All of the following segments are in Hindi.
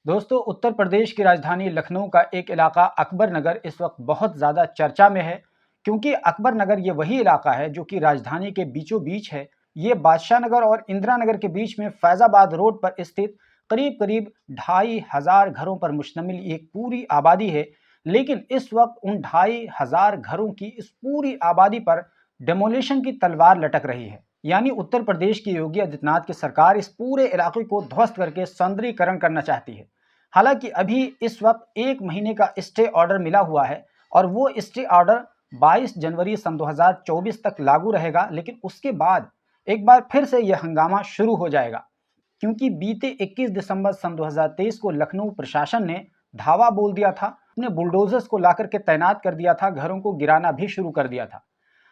दोस्तों, उत्तर प्रदेश की राजधानी लखनऊ का एक इलाका अकबर नगर इस वक्त बहुत ज़्यादा चर्चा में है, क्योंकि अकबर नगर ये वही इलाका है जो कि राजधानी के बीचों बीच है। ये बादशाह नगर और इंदिरा नगर के बीच में फैज़ाबाद रोड पर स्थित करीब करीब 2,500 घरों पर मुश्तमिल एक पूरी आबादी है। लेकिन इस वक्त उन 2,500 घरों की इस पूरी आबादी पर डेमोलिशन की तलवार लटक रही है। यानी उत्तर प्रदेश की योगी आदित्यनाथ की सरकार इस पूरे इलाके को ध्वस्त करके सौंदर्यीकरण करना चाहती है। हालांकि अभी इस वक्त 1 महीने का स्टे ऑर्डर मिला हुआ है और वो स्टे ऑर्डर 22 जनवरी सन 2024 तक लागू रहेगा। लेकिन उसके बाद एक बार फिर से यह हंगामा शुरू हो जाएगा, क्योंकि बीते 21 दिसंबर सन 2023 को लखनऊ प्रशासन ने धावा बोल दिया था, अपने बुलडोजर्स को लाकर के तैनात कर दिया था, घरों को गिराना भी शुरू कर दिया था।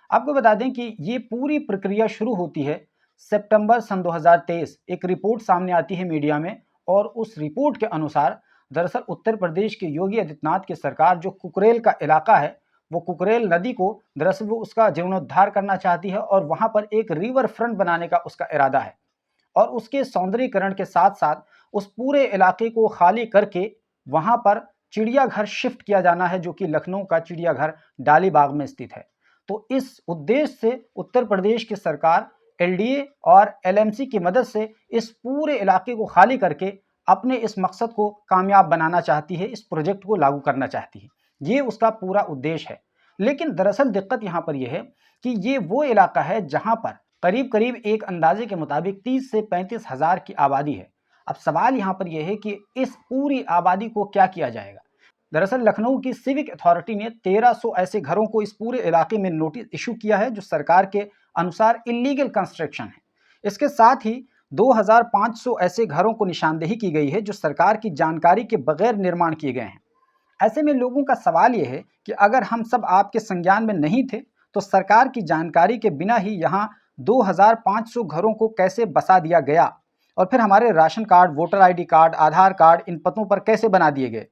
आपको बता दें कि ये पूरी प्रक्रिया शुरू होती है सितंबर सन 2023। एक रिपोर्ट सामने आती है मीडिया में और उस रिपोर्ट के अनुसार दरअसल उत्तर प्रदेश के योगी आदित्यनाथ की सरकार जो कुकरेल का इलाका है, वो कुकरेल नदी को दरअसल वो उसका जीर्णोद्धार करना चाहती है और वहां पर एक रिवर फ्रंट बनाने का उसका इरादा है। और उसके सौंदर्यीकरण के साथ साथ उस पूरे इलाके को खाली करके वहां पर चिड़ियाघर शिफ्ट किया जाना है, जो कि लखनऊ का चिड़ियाघर डालीबाग में स्थित है। तो इस उद्देश्य से उत्तर प्रदेश की सरकार एलडीए और एलएमसी की मदद से इस पूरे इलाके को खाली करके अपने इस मकसद को कामयाब बनाना चाहती है, इस प्रोजेक्ट को लागू करना चाहती है। ये उसका पूरा उद्देश्य है। लेकिन दरअसल दिक्कत यहाँ पर यह है कि ये वो इलाका है जहां पर करीब करीब एक अंदाजे के मुताबिक 30 से 35 हज़ार की आबादी है। अब सवाल यहाँ पर यह है कि इस पूरी आबादी को क्या किया जाएगा। दरअसल लखनऊ की सिविक अथॉरिटी ने 1300 ऐसे घरों को इस पूरे इलाके में नोटिस इशू किया है, जो सरकार के अनुसार इलीगल कंस्ट्रक्शन है। इसके साथ ही 2500 ऐसे घरों को निशानदेही की गई है जो सरकार की जानकारी के बगैर निर्माण किए गए हैं। ऐसे में लोगों का सवाल यह है कि अगर हम सब आपके संज्ञान में नहीं थे तो सरकार की जानकारी के बिना ही यहाँ 2500 घरों को कैसे बसा दिया गया, और फिर हमारे ration card, voter ID card, Aadhaar card इन पतों पर कैसे बना दिए गए,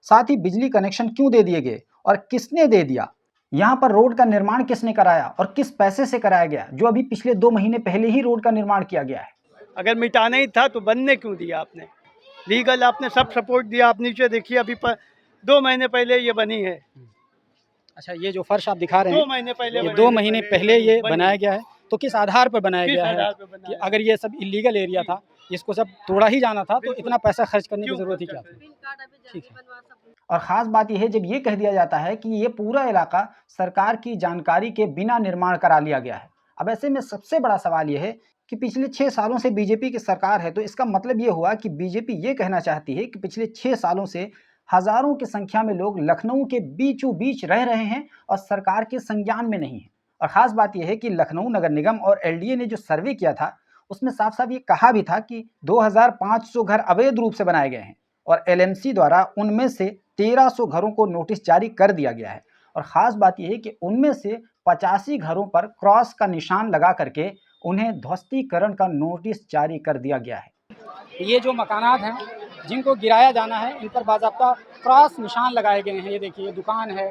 साथ ही बिजली कनेक्शन क्यों दे दिए गए और किसने दे दिया, यहाँ पर रोड का निर्माण किसने कराया और किस पैसे से कराया गया, जो अभी पिछले 2 महीने पहले ही रोड का निर्माण किया गया है। अगर मिटाना ही था तो बनने क्यों दिया आपने? लीगल आपने सब सपोर्ट दिया। आप नीचे देखिए, अभी 2 महीने पहले ये बनी है। अच्छा, ये जो फर्श आप दिखा रहे हैं 2 महीने पहले, ये 2 महीने पहले ये बनाया गया है, तो किस आधार पर बनाया गया है कि अगर ये सब इलीगल एरिया था, इसको सब तोड़ा ही जाना था, तो इतना पैसा खर्च करने की जरूरत ही क्या थी। ठीक है। और ख़ास बात यह है जब ये कह दिया जाता है कि ये पूरा इलाका सरकार की जानकारी के बिना निर्माण करा लिया गया है। अब ऐसे में सबसे बड़ा सवाल यह है कि पिछले 6 सालों से बीजेपी की सरकार है, तो इसका मतलब ये हुआ कि बीजेपी ये कहना चाहती है कि पिछले 6 सालों से हज़ारों की संख्या में लोग लखनऊ के बीचों बीच रह रहे हैं और सरकार के संज्ञान में नहीं है। और ख़ास बात यह है कि लखनऊ नगर निगम और एलडीए ने जो सर्वे किया था, उसमें साफ साफ ये कहा भी था कि 2500 घर अवैध रूप से बनाए गए हैं और एलएमसी द्वारा उनमें से 1300 घरों को नोटिस जारी कर दिया गया है। और ख़ास बात यह है कि उनमें से 85 घरों पर क्रॉस का निशान लगा करके उन्हें ध्वस्तीकरण का नोटिस जारी कर दिया गया है। ये जो मकानात हैं जिनको गिराया जाना है, इन पर बाज़ाब्ता क्रॉस निशान लगाए गए हैं। ये देखिए दुकान है,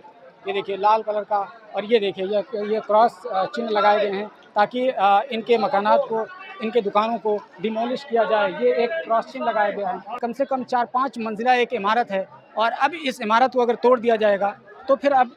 ये देखिए लाल कलर का, और ये देखिए ये क्रॉस चिन्ह लगाए गए हैं ताकि इनके मकानात को, इनके दुकानों को डिमोलिश किया जाए। ये एक क्रॉस चिन्ह लगाया गया है। कम से कम 4-5 मंजिला एक इमारत है और अब इस इमारत को अगर तोड़ दिया जाएगा तो फिर अब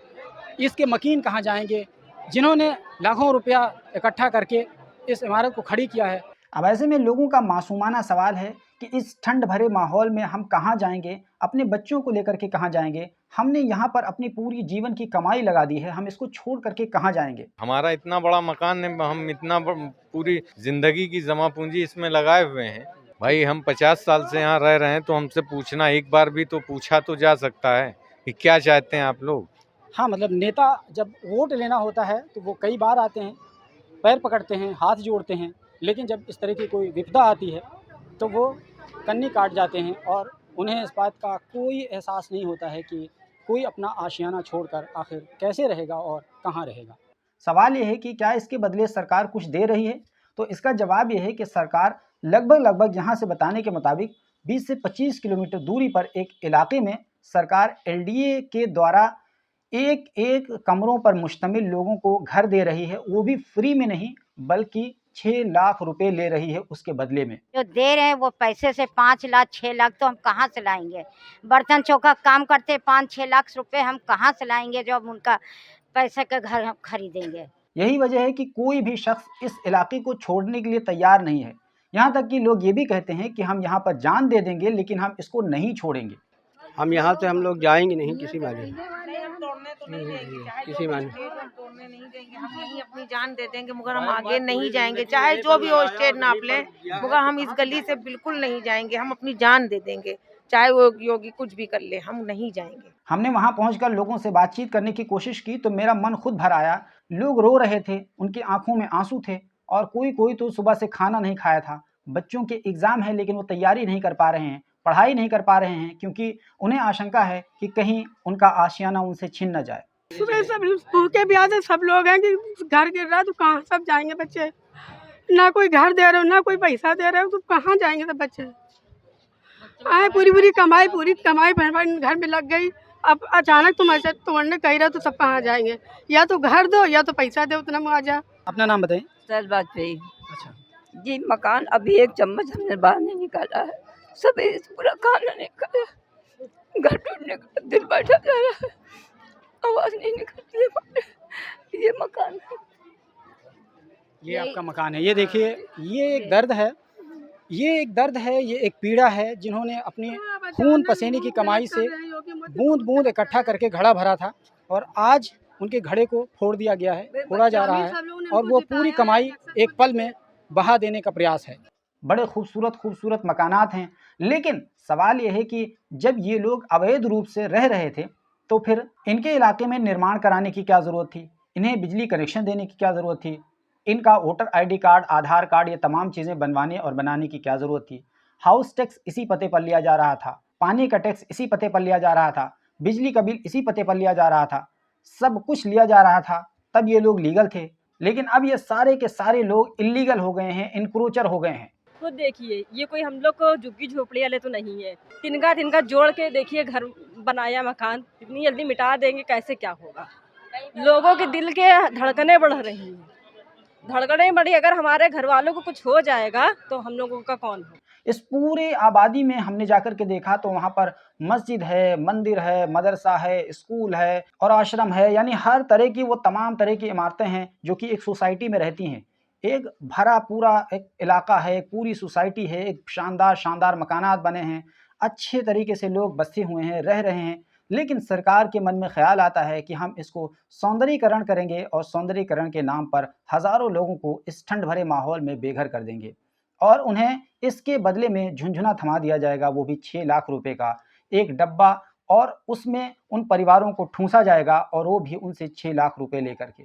इसके मकीन कहाँ जाएंगे, जिन्होंने लाखों रुपया इकट्ठा करके इस इमारत को खड़ी किया है। अब ऐसे में लोगों का मासूमाना सवाल है कि इस ठंड भरे माहौल में हम कहाँ जाएंगे, अपने बच्चों को लेकर के कहाँ जाएंगे। हमने यहाँ पर अपनी पूरी जीवन की कमाई लगा दी है, हम इसको छोड़ करके कहाँ जाएंगे। हमारा इतना बड़ा मकान है, हम इतना पूरी जिंदगी की जमा पूंजी इसमें लगाए हुए हैं। भाई हम 50 साल से यहाँ रह रहे हैं, तो हमसे पूछना एक बार भी तो पूछा तो जा सकता है कि क्या चाहते हैं आप लोग। हाँ, मतलब नेता जब वोट लेना होता है तो वो कई बार आते हैं, पैर पकड़ते हैं, हाथ जोड़ते हैं, लेकिन जब इस तरह की कोई विपदा आती है तो वो कन्नी काट जाते हैं और उन्हें इस बात का कोई एहसास नहीं होता है कि कोई अपना आशियाना छोड़कर आखिर कैसे रहेगा और कहाँ रहेगा। सवाल ये है कि क्या इसके बदले सरकार कुछ दे रही है, तो इसका जवाब ये है कि सरकार लगभग यहाँ से बताने के मुताबिक 20 से 25 किलोमीटर दूरी पर एक इलाके में सरकार एलडीए के द्वारा एक कमरों पर मुश्तमिल लोगों को घर दे रही है, वो भी फ्री में नहीं बल्कि 6 लाख रुपए ले रही है उसके बदले में। जो दे रहे हैं वो पैसे से 5 लाख 6 लाख तो हम कहाँ से लाएंगे? बर्तन चौका काम करते 5-6 लाख रुपए हम कहाँ से लाएंगे जो हम उनका पैसे का घर हम खरीदेंगे? यही वजह है कि कोई भी शख्स इस इलाके को छोड़ने के लिए तैयार नहीं है। यहाँ तक कि लोग ये भी कहते हैं कि हम यहाँ पर जान दे देंगे लेकिन हम इसको नहीं छोड़ेंगे। हम यहाँ से हम लोग जाएंगे नहीं किसी माने, किसी माने तोड़ने नहीं देंगे, हम यहीं अपनी जान दे देंगे मगर हम आगे नहीं जाएंगे, चाहे जो भी हो स्टेट नाप ले, मगर हम इस गली से बिल्कुल नहीं जाएंगे। हम अपनी जान दे देंगे, चाहे वो योगी कुछ भी कर ले, हम नहीं जाएंगे। हमने वहां पहुंचकर लोगों से बातचीत करने की कोशिश की तो मेरा मन खुद भर आया। लोग रो रहे थे, उनकी आंखों में आंसू थे और कोई कोई तो सुबह से खाना नहीं खाया था। बच्चों के एग्जाम है लेकिन वो तैयारी नहीं कर पा रहे हैं, पढ़ाई नहीं कर पा रहे हैं क्योंकि उन्हें आशंका है कि कहीं उनका आशियाना उनसे छिन न जाए। सुबह सब भूखे प्यासे सब लोग हैं कि घर गिर रहा तो कहाँ सब जाएंगे बच्चे? ना कोई घर दे रहे हो ना कोई पैसा दे रहे हो तो कहाँ जाएंगे सब बच्चे? आए पूरी कमाई बहन घर में लग गई, अब अचानक तुम ऐसे तोड़ने कह रहे हो तो सब कहाँ जाएंगे? या तो घर दो या तो पैसा दो, उतना मुआवजा। अपना नाम बताएं। सर वाजपेयी अच्छा, जी। मकान अभी एक चम्मच हमने बाहर नहीं निकाला है, सब पूरा खाना निकाला, घर टूटने का दिल बैठा जा रहा है, आवाज नहीं निकलती है। ये मकान है, ये आपका मकान है। ये देखिए, ये एक दर्द है, ये एक दर्द है, ये एक पीड़ा है जिन्होंने अपनी खून पसीने की कमाई से बूंद बूंद इकट्ठा करके घड़ा भरा था और आज उनके घड़े को फोड़ दिया गया है, फोड़ा जा रहा है और वो पूरी कमाई एक पल में बहा देने का प्रयास है। बड़े खूबसूरत खूबसूरत मकानात हैं, लेकिन सवाल ये है कि जब ये लोग अवैध रूप से रह रहे थे तो फिर इनके इलाके में निर्माण कराने की क्या ज़रूरत थी? इन्हें बिजली कनेक्शन देने की क्या ज़रूरत थी? इनका voter ID card, Aadhaar card, ये तमाम चीज़ें बनवाने और बनाने की क्या ज़रूरत थी? हाउस टैक्स इसी पते पर लिया जा रहा था, पानी का टैक्स इसी पते पर लिया जा रहा था, बिजली का बिल इसी पते पर लिया जा रहा था, सब कुछ लिया जा रहा था, तब ये लोग लीगल थे। लेकिन अब ये सारे के सारे लोग इल्लीगल हो गए हैं, इनक्रोचर हो गए हैं। खुद देखिए, ये कोई हम लोग को झुग्गी झोपड़ी वाले तो नहीं है। तिनका तिनका जोड़ के देखिए घर बनाया मकान, इतनी जल्दी मिटा देंगे कैसे, क्या होगा? लोगों के दिल के धड़कनें बढ़ रही हैं, धड़कनें बढ़ी। अगर हमारे घर वालों को कुछ हो जाएगा तो हम लोगों का कौन हो? इस पूरे आबादी में हमने जाकर के देखा तो वहाँ पर मस्जिद है, मंदिर है, मदरसा है, स्कूल है और आश्रम है, यानी हर तरह की वो तमाम तरह की इमारतें हैं जो कि एक सोसाइटी में रहती हैं। एक भरा पूरा एक इलाका है, एक पूरी सोसाइटी है, एक शानदार शानदार मकानात बने हैं, अच्छे तरीके से लोग बसे हुए हैं, रह रहे हैं। लेकिन सरकार के मन में ख्याल आता है कि हम इसको सौंदर्यीकरण करेंगे और सौंदर्यीकरण के नाम पर हज़ारों लोगों को इस ठंड भरे माहौल में बेघर कर देंगे और उन्हें इसके बदले में झुंझुना थमा दिया जाएगा, वो भी 6 लाख रुपए का एक डब्बा, और उसमें उन परिवारों को ठूंसा जाएगा और वो भी उनसे 6 लाख रुपए लेकर के।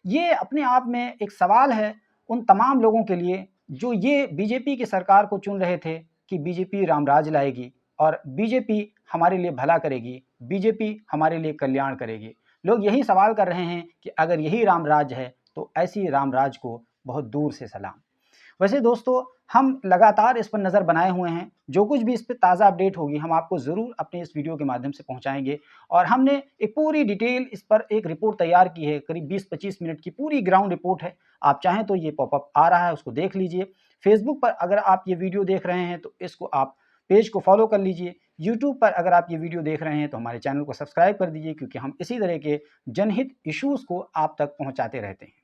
ये अपने आप में एक सवाल है उन तमाम लोगों के लिए जो ये बीजेपी की सरकार को चुन रहे थे कि बीजेपी रामराज लाएगी और बीजेपी हमारे लिए भला करेगी, बीजेपी हमारे लिए कल्याण करेगी। लोग यही सवाल कर रहे हैं कि अगर यही रामराज है तो ऐसी रामराज को बहुत दूर से सलाम। वैसे दोस्तों, हम लगातार इस पर नज़र बनाए हुए हैं, जो कुछ भी इस पर ताज़ा अपडेट होगी हम आपको ज़रूर अपने इस वीडियो के माध्यम से पहुंचाएंगे। और हमने एक पूरी डिटेल इस पर एक रिपोर्ट तैयार की है, करीब 20-25 मिनट की पूरी ग्राउंड रिपोर्ट है। आप चाहें तो ये पॉपअप आ रहा है, उसको देख लीजिए। फेसबुक पर अगर आप ये वीडियो देख रहे हैं तो इसको आप पेज को फॉलो कर लीजिए। यूट्यूब पर अगर आप ये वीडियो देख रहे हैं तो हमारे चैनल को सब्सक्राइब कर दीजिए, क्योंकि हम इसी तरह के जनहित इश्यूज़ को आप तक पहुँचाते रहते हैं।